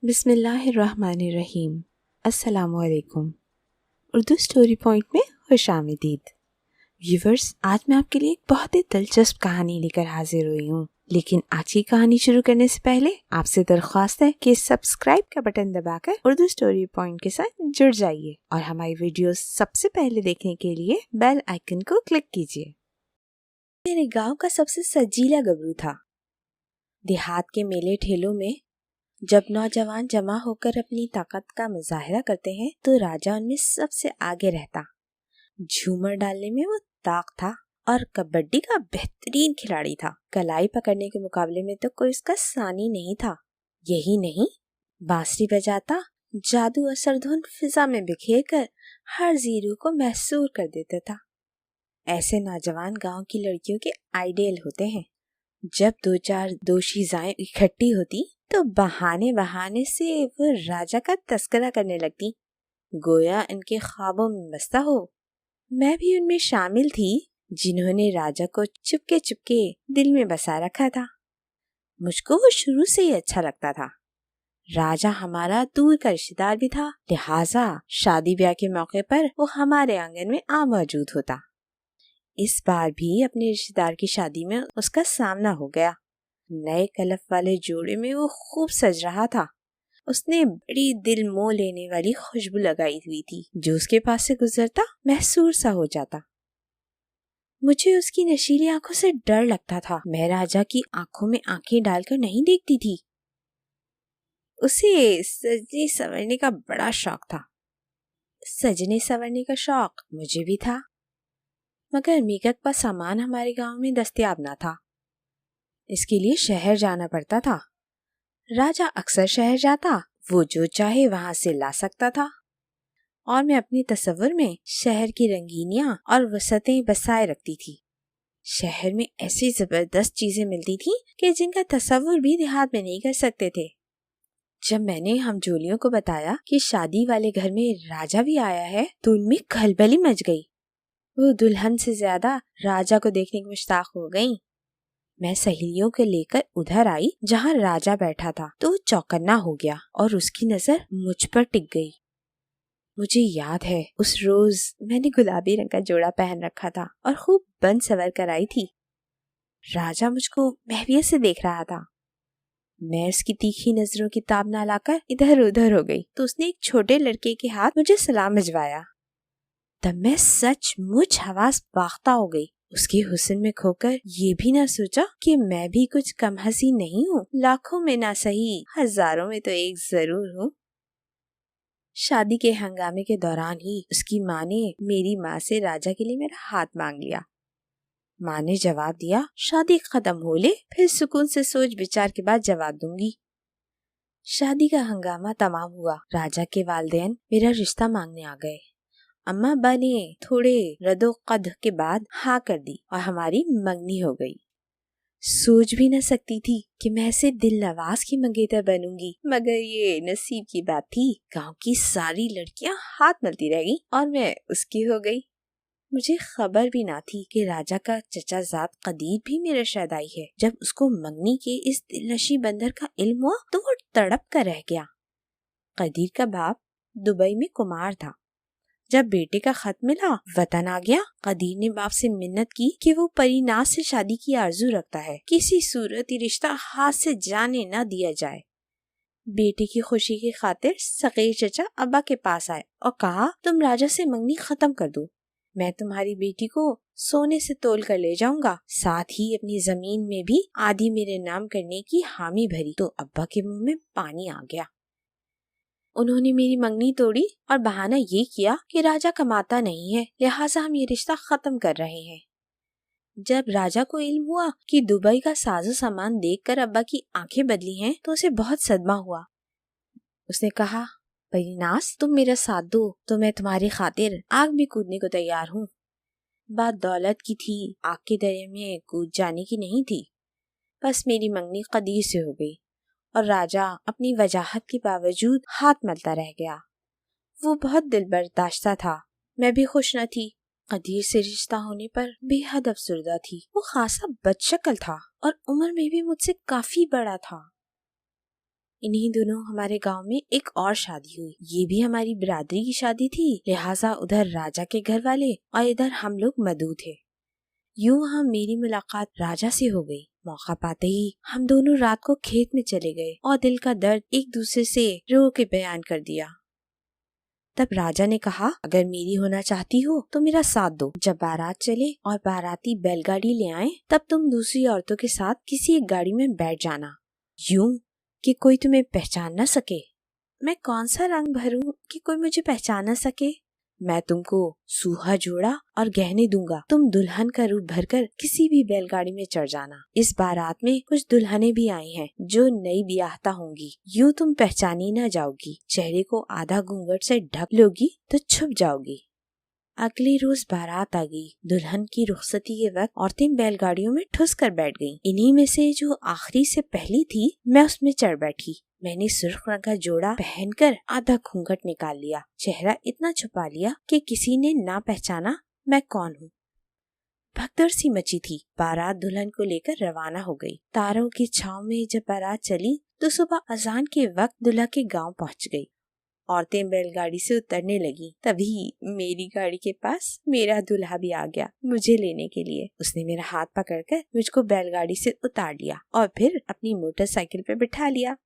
बिस्मिल्लाहिर्रहमानिर्रहीम। अस्सलामुअलैकुम। Urdu story point में खुशामदीद। व्यूवर्स, आज मैं आपके लिए एक बहुत ही दिलचस्प कहानी लेकर हाजिर हुई हूँ। लेकिन आज की कहानी शुरू करने से पहले आपसे दरख्वास्त है कि सब्सक्राइब का बटन दबाकर उर्दू स्टोरी पॉइंट के साथ जुड़ जाइए और हमारी वीडियोस सबसे पहले देखने के लिए बेल आइकन को क्लिक कीजिए। मेरे गांव का सबसे सजीला गबरू था। देहात के मेले ठेलों में जब नौजवान जमा होकर अपनी ताकत का मुजाहिरा करते हैं तो राजा उनमें सबसे आगे रहता। झूमर डालने में वो ताक था और कबड्डी का बेहतरीन खिलाड़ी था। कलाई पकड़ने के मुकाबले में तो कोई उसका सानी नहीं था। यही नहीं, बांसुरी बजाता, जादू असर धुन फिजा में बिखेर कर हर जीरू को महसूर कर देता था। ऐसे नौजवान गांव की लड़कियों के आइडियल होते हैं। जब दो चार दोशीज़ाएं इकट्ठी होती तो बहाने बहाने से वो राजा का तस्करा करने लगती, गोया इनके ख्वाबों में बसता हो। मैं भी उनमें शामिल थी जिन्होंने राजा को चुपके चुपके दिल में बसा रखा था। मुझको वो शुरू से ही अच्छा लगता था। राजा हमारा दूर का रिश्तेदार भी था, लिहाजा शादी ब्याह के मौके पर वो हमारे आंगन में आ मौजूद होता। इस बार भी अपने रिश्तेदार की शादी में उसका सामना हो गया। नए कलफ वाले जोड़े में वो खूब सज रहा था। उसने बड़ी दिल मोह लेने वाली खुशबू लगाई हुई थी, जो उसके पास से गुजरता महसूर सा हो जाता। मुझे उसकी नशीली आंखों से डर लगता था। मैं राजा की आंखों में आंखें डालकर नहीं देखती थी। उसे सजने संवरने का बड़ा शौक था। सजने संवरने का शौक मुझे भी था, मगर मेकअप का सामान हमारे गांव में दस्तयाब न था। इसके लिए शहर जाना पड़ता था। राजा अक्सर शहर जाता, वो जो चाहे वहाँ से ला सकता था और मैं अपने तस्वुर में शहर की रंगीनियां और वसतें बसाए रखती थी। शहर में ऐसी जबरदस्त चीजें मिलती थी कि जिनका तस्वुर भी देहात में नहीं कर सकते थे। जब मैंने हमजोलियों को बताया कि शादी वाले घर में राजा भी आया है तो उनमें खलबली मच गई। वो दुल्हन से ज्यादा राजा को देखने की मुश्ताक हो गईं। मैं सहेलियों को लेकर उधर आई जहाँ राजा बैठा था तो चौकन्ना हो गया और उसकी नजर मुझ पर टिक गई। मुझे याद है उस रोज मैंने गुलाबी रंग का जोड़ा पहन रखा था और खूब बन सवर कर आई थी। राजा मुझको महवियत से देख रहा था। मैं उसकी तीखी नजरों की ताब ना लाकर इधर उधर हो गई तो उसने एक छोटे लड़के के हाथ मुझे सलाम भिजवाया। तब मैं सचमुच हवास बाख्ता हो गई। उसके हुस्न में खोकर ये भी ना सोचा कि मैं भी कुछ कम हसीन नहीं हूँ। लाखों में ना सही हजारों में तो एक जरूर हूँ। शादी के हंगामे के दौरान ही उसकी माँ ने मेरी माँ से राजा के लिए मेरा हाथ मांग लिया। माँ ने जवाब दिया, शादी खत्म हो ले, फिर सुकून से सोच विचार के बाद जवाब दूंगी। शादी का हंगामा तमाम हुआ। राजा के वालिदैन मेरा रिश्ता मांगने आ गए। अम्मा अब्बा ने थोड़े रदो कद के बाद हाँ कर दी और हमारी मंगनी हो गई। सोच भी न सकती थी कि मैं ऐसे दिल नवाज की मंगेतर बनूंगी, मगर ये नसीब की बात थी। गांव की सारी लड़कियां हाथ मलती रह गई और मैं उसकी हो गई। मुझे खबर भी ना थी कि राजा का चचा जात कदीर भी मेरा शहदाई है। जब उसको मंगनी के इस दिलनशी बंदर का इल्म हुआ तो वो तड़प कर रह गया। कदीर का बाप दुबई में कुमार था। जब बेटे का खत मिला, वतन आ गया। कदीर ने बाप से मिन्नत की कि वो परीनाज से शादी की आरजू रखता है, किसी सूरत ही रिश्ता हाथ से जाने न दिया जाए। बेटे की खुशी की खातिर सगीर चचा अब्बा के पास आए और कहा, तुम राजा से मंगनी खत्म कर दो, मैं तुम्हारी बेटी को सोने से तोल कर ले जाऊंगा। साथ ही अपनी जमीन में भी आधी मेरे नाम करने की हामी भरी। तो अब्बा के मुंह में पानी आ गया। उन्होंने मेरी मंगनी तोड़ी और बहाना ये किया कि राजा कमाता नहीं है, लिहाजा हम ये रिश्ता खत्म कर रहे हैं। जब राजा को इल्म हुआ कि दुबई का साजो सामान देखकर अब्बा की आंखें बदली हैं, तो उसे बहुत सदमा हुआ। उसने कहा, परिनास, तुम मेरा साथ दो तो मैं तुम्हारी खातिर आग में कूदने को तैयार हूँ। बात दौलत की थी, आग के दरिया में कूद जाने की नहीं थी। बस मेरी मंगनी कदीर से हो गई और राजा अपनी वजाहत के बावजूद हाथ मलता रह गया। वो बहुत दिल बर्दाश्ता था। मैं भी खुश न थी। कदीर से रिश्ता होने पर बेहद अफसुर्दा थी। वो खासा बदशक्ल था और उम्र में भी मुझसे काफी बड़ा था। इन्हीं दिनों हमारे गांव में एक और शादी हुई। ये भी हमारी बिरादरी की शादी थी, लिहाजा उधर राजा के घर वाले और इधर हम लोग मधु थे। यूं मेरी मुलाकात राजा से हो गई। मौका पाते ही हम दोनों रात को खेत में चले गए और दिल का दर्द एक दूसरे से रो के बयान कर दिया। तब राजा ने कहा, अगर मेरी होना चाहती हो तो मेरा साथ दो। जब बारात चले और बाराती बैलगाड़ी ले आए, तब तुम दूसरी औरतों के साथ किसी एक गाड़ी में बैठ जाना, यूं कि कोई तुम्हें पहचान न सके। मैं कौन सा रंग भरूं कि कोई मुझे पहचान न सके? मैं तुमको सूहा जोड़ा और गहने दूंगा। तुम दुल्हन का रूप भरकर किसी भी बैलगाड़ी में चढ़ जाना। इस बारात में कुछ दुल्हनें भी आई हैं जो नई ब्याहता होंगी। यूं तुम पहचानी न जाओगी। चेहरे को आधा घूंघट से ढक लोगी तो छुप जाओगी। अगले रोज बारात आ गई। दुल्हन की रुखसती के वक्त औरतें बैलगाड़ियों में ठुस कर बैठ गईं। इन्हीं में से जो आखिरी से पहली थी, मैं उसमें चढ़ बैठी। मैंने सुर्ख रंग का जोड़ा पहनकर आधा घूंघट निकाल लिया, चेहरा इतना छुपा लिया कि किसी ने ना पहचाना मैं कौन हूँ। भगदड़ सी मची थी। बारात दुल्हन को लेकर रवाना हो गई। तारों की छाव में जब बारात चली तो सुबह अजान के वक्त दुल्हा के गांव पहुंच गई। औरतें बैलगाड़ी से उतरने लगी। तभी मेरी गाड़ी के पास मेरा दूल्हा भी आ गया मुझे लेने के लिए। उसने मेरा हाथ पकड़कर मुझको बैलगाड़ी से उतार लिया और फिर अपनी मोटरसाइकिल पे बिठा लिया।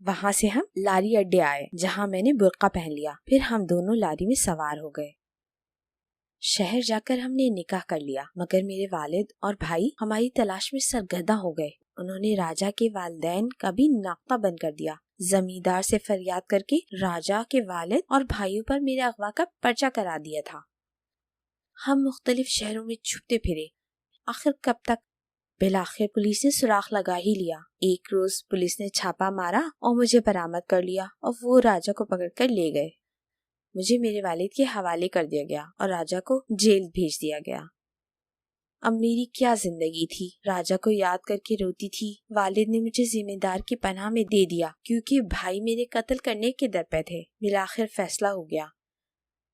वहाँ से हम लारी अड्डे आए, जहाँ मैंने बुर्का पहन लिया। फिर हम दोनों लारी में सवार हो गए। शहर जाकर हमने निकाह कर लिया, मगर मेरे वालिद और भाई हमारी तलाश में सरगर्दा हो गए। उन्होंने राजा के वालिदैन का भी नाक्ता बंद कर दिया। जमींदार से फरियाद करके राजा के वालिद और भाइयों पर मेरे अगवा का पर्चा करा दिया था। हम मुख्तलिफ शहरों में छुपते फिरे। आखिर कब तक? बिलाखिर पुलिस ने सुराख लगा ही लिया। एक रोज पुलिस ने छापा मारा और मुझे बरामद कर लिया और वो राजा को पकड़कर ले गए। मुझे मेरे वालिद के हवाले कर दिया गया और राजा को जेल भेज दिया गया। अब मेरी क्या जिंदगी थी। राजा को याद करके रोती थी। वालिद ने मुझे जिम्मेदार की पनाह में दे दिया क्योंकि भाई मेरे कत्ल करने के दर पे थे। बिलाखिर फैसला हो गया।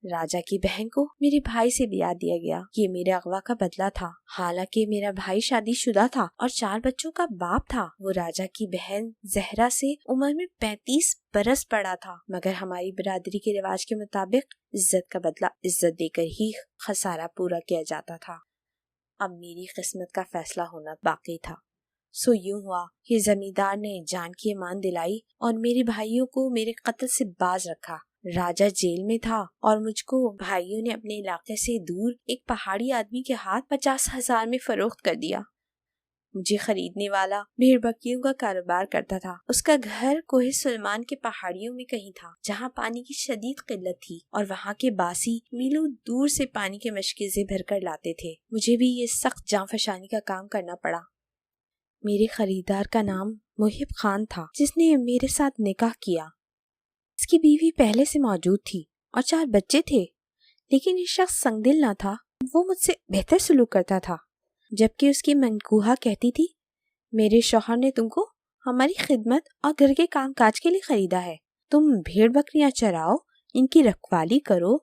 राजा की बहन को मेरे भाई से ब्याह दिया गया। ये मेरे अगवा का बदला था। हालांकि मेरा भाई शादीशुदा था और 4 बच्चों का बाप था। वो राजा की बहन जहरा से उम्र में 35 बरस बड़ा था, मगर हमारी बिरादरी के रिवाज के मुताबिक इज्जत का बदला इज्जत देकर ही खसारा पूरा किया जाता था। अब मेरी किस्मत का फैसला होना बाकी था। सो यूं हुआ कि जमींदार ने जान की ईमान दिलाई और मेरे भाइयों को मेरे कत्ल से बाज रखा। राजा जेल में था और मुझको भाइयों ने अपने इलाके से दूर एक पहाड़ी आदमी के हाथ 50,000 में फरोख्त कर दिया। मुझे खरीदने वाला भेड़ बकरियों का कारोबार करता था। उसका घर कोहे सुलेमान के पहाड़ियों में कहीं था, जहाँ पानी की शदीद किल्लत थी और वहाँ के बासी मीलों दूर से पानी के मशकीज़े भरकर लाते थे। मुझे भी ये सख्त जांफशानी का काम करना पड़ा। मेरे खरीदार का नाम मुहिब खान था, जिसने मेरे साथ निकाह किया। इसकी बीवी पहले से मौजूद थी और 4 बच्चे थे, लेकिन ये शख्स संगदिल न था। वो मुझसे बेहतर सलूक करता था, जबकि उसकी मनकूहा कहती थी, मेरे शौहर ने तुमको हमारी खिदमत और घर के कामकाज के लिए खरीदा है। तुम भेड़ बकरियां चराओ, इनकी रखवाली करो,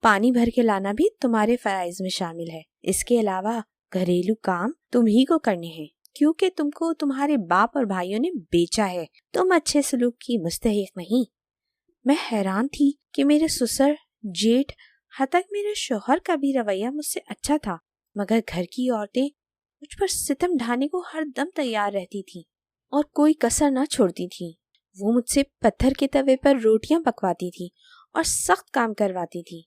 पानी भर के लाना भी तुम्हारे फराइज में शामिल है। इसके अलावा घरेलू काम तुम ही को करने हैं, क्योंकि तुमको तुम्हारे बाप और भाइयों ने बेचा है। तुम अच्छे सलूक की मुस्तहिक नहीं। मैं हैरान थी कि मेरे ससुर, जेठ, हत्ता तक मेरे शौहर का भी रवैया मुझसे अच्छा था, मगर घर की औरतें मुझ पर सितम ढाने को हर दम तैयार रहती थीं और कोई कसर न छोड़ती थीं। वो मुझसे पत्थर के तवे पर रोटियां पकवाती थीं और सख्त काम करवाती थीं।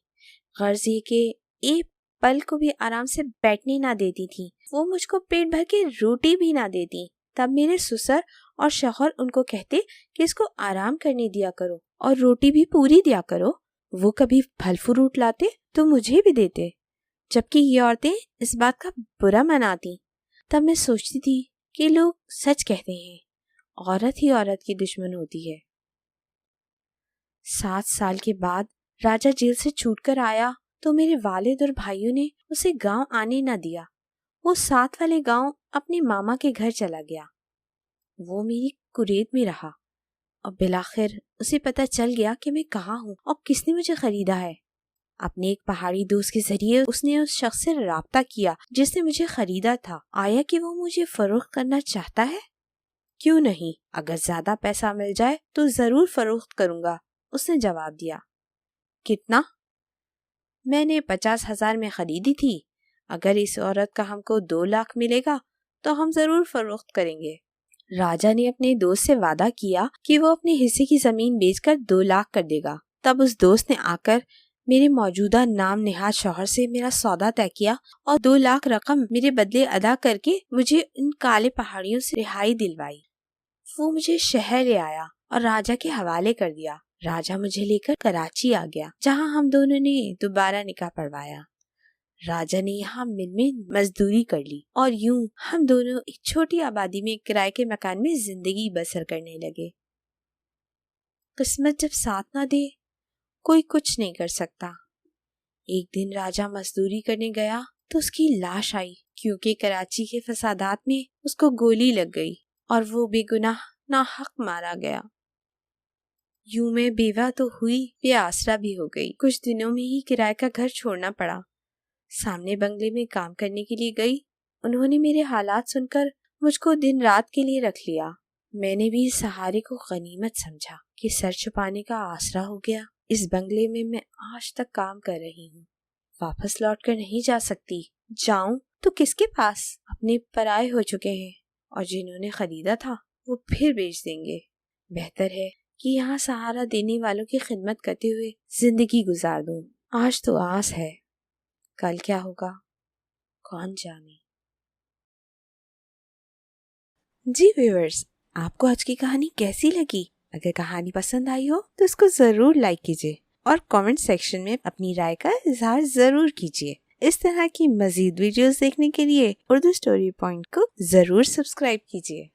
गर्ज ये कि एक पल को भी आराम से बैठने ना देती थीं। वो मुझको पेट भर के रोटी भी ना देती। तब मेरे ससुर और शौहर उनको कहते कि इसको आराम करने दिया करो और रोटी भी पूरी दिया करो। वो कभी फल फ्रूट लाते तो मुझे भी देते, जबकि ये औरतें इस बात का बुरा मनाती। तब मैं सोचती थी कि लोग सच कहते हैं, औरत ही औरत की दुश्मन होती है। 7 साल के बाद राजा जेल से छूटकर आया तो मेरे वालिद और भाइयों ने उसे गांव आने न दिया। वो साथ वाले गांव अपने मामा के घर चला गया। वो मेरी कुरेद में रहा और बिलाखिर उसे पता चल गया कि मैं कहाँ हूँ और किसने मुझे खरीदा है। अपने एक पहाड़ी दोस्त के जरिए उसने उस शख्स से राब्ता किया जिसने मुझे खरीदा था। आया कि वो मुझे फरोख्त करना चाहता है। क्यों नहीं, अगर ज्यादा पैसा मिल जाए तो जरूर फरोख्त करूंगा, उसने जवाब दिया। कितना? मैंने 50,000 में खरीदी थी। अगर इस औरत का हमको 2 लाख मिलेगा तो हम जरूर फरोख्त करेंगे। राजा ने अपने दोस्त से वादा किया कि वो अपने हिस्से की जमीन बेचकर 2 लाख कर देगा। तब उस दोस्त ने आकर मेरे मौजूदा नाम निहाद शौहर से मेरा सौदा तय किया और 2 लाख रकम मेरे बदले अदा करके मुझे इन काले पहाड़ियों से रिहाई दिलवाई। वो मुझे शहर ले आया और राजा के हवाले कर दिया। राजा मुझे लेकर कराची आ गया, जहाँ हम दोनों ने दोबारा निकाह पढ़वाया। राजा ने यहाँ मिल में मजदूरी कर ली और यूं हम दोनों एक छोटी आबादी में किराए के मकान में जिंदगी बसर करने लगे। किस्मत जब साथ ना दे कोई कुछ नहीं कर सकता। एक दिन राजा मजदूरी करने गया तो उसकी लाश आई, क्योंकि कराची के फसादात में उसको गोली लग गई और वो बेगुनाह नाहक मारा गया। यूं मैं बेवा तो हुई, बेआसरा भी हो गई। कुछ दिनों में ही किराए का घर छोड़ना पड़ा। सामने बंगले में काम करने के लिए गई। उन्होंने मेरे हालात सुनकर मुझको दिन रात के लिए रख लिया। मैंने भी इस सहारे को गनीमत समझा कि सर छुपाने का आसरा हो गया। इस बंगले में मैं आज तक काम कर रही हूँ। वापस लौट कर नहीं जा सकती। जाऊं तो किसके पास? अपने पराये हो चुके हैं और जिन्होंने खरीदा था वो फिर बेच देंगे। बेहतर है कि यहाँ सहारा देने वालों की खिदमत करते हुए जिंदगी गुजार दूं। आज तो आस है, कल क्या होगा कौन जाने। जी व्यूअर्स, आपको आज की कहानी कैसी लगी? अगर कहानी पसंद आई हो तो इसको जरूर लाइक कीजिए और कमेंट सेक्शन में अपनी राय का इजहार जरूर कीजिए। इस तरह की मजीद वीडियोस देखने के लिए उर्दू स्टोरी पॉइंट को जरूर सब्सक्राइब कीजिए।